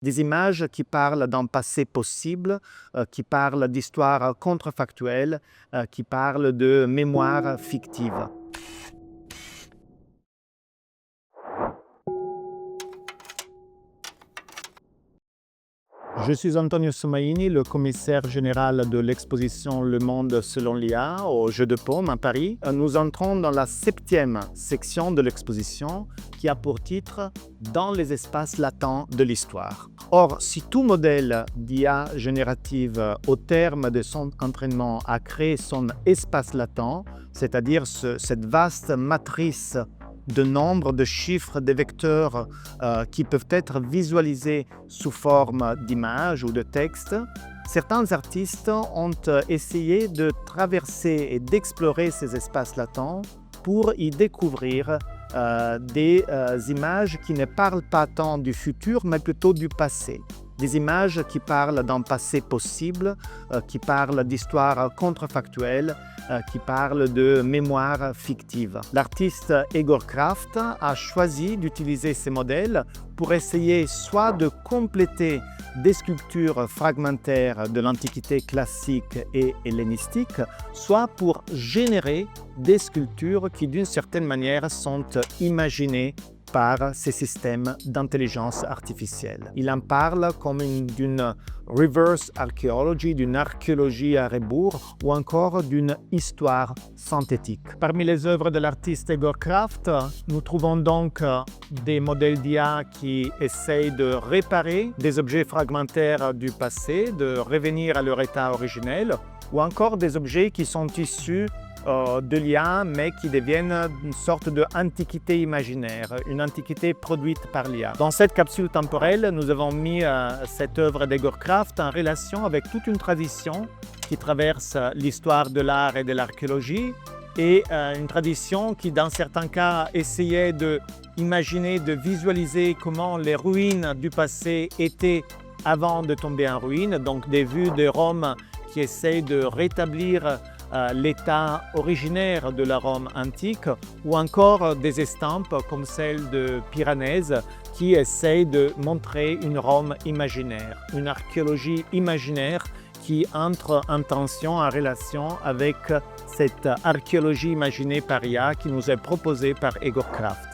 Des images qui parlent d'un passé possible, qui parlent d'histoires contrefactuelles, qui parlent de mémoire fictive. Je suis Antonio Somaini, le commissaire général de l'exposition Le Monde selon l'IA au Jeu de Paume à Paris. Nous entrons dans la 7e section de l'exposition qui a pour titre « Dans les espaces latents de l'histoire ». Or, si tout modèle d'IA générative au terme de son entraînement a créé son espace latent, c'est-à-dire cette vaste matrice de nombres, de chiffres, de vecteurs qui peuvent être visualisés sous forme d'images ou de textes, certains artistes ont essayé de traverser et d'explorer ces espaces latents pour y découvrir des images qui ne parlent pas tant du futur, mais plutôt du passé. Des images qui parlent d'un passé possible, qui parlent d'histoires contrefactuelles, qui parlent de mémoire fictive. L'artiste Egor Kraft a choisi d'utiliser ces modèles pour essayer soit de compléter des sculptures fragmentaires de l'Antiquité classique et hellénistique, soit pour générer des sculptures qui d'une certaine manière sont imaginées par ces systèmes d'intelligence artificielle. Il en parle comme d'une reverse archaeology, d'une archéologie à rebours ou encore d'une histoire synthétique. Parmi les œuvres de l'artiste Egor Kraft, nous trouvons donc des modèles d'IA qui essayent de réparer des objets fragmentaires du passé, de revenir à leur état originel, ou encore des objets qui sont issus de l'IA, mais qui deviennent une sorte d'antiquité imaginaire, une antiquité produite par l'IA. Dans cette capsule temporelle, nous avons mis cette œuvre d'Egor Kraft en relation avec toute une tradition qui traverse l'histoire de l'art et de l'archéologie, et une tradition qui, dans certains cas, essayait d'imaginer, de visualiser comment les ruines du passé étaient avant de tomber en ruine, donc des vues de Rome qui essayent de rétablir l'état originaire de la Rome antique, ou encore des estampes comme celle de Piranèse qui essayent de montrer une Rome imaginaire, une archéologie imaginaire qui entre en tension, en relation avec cette archéologie imaginée par IA qui nous est proposée par Egor Kraft.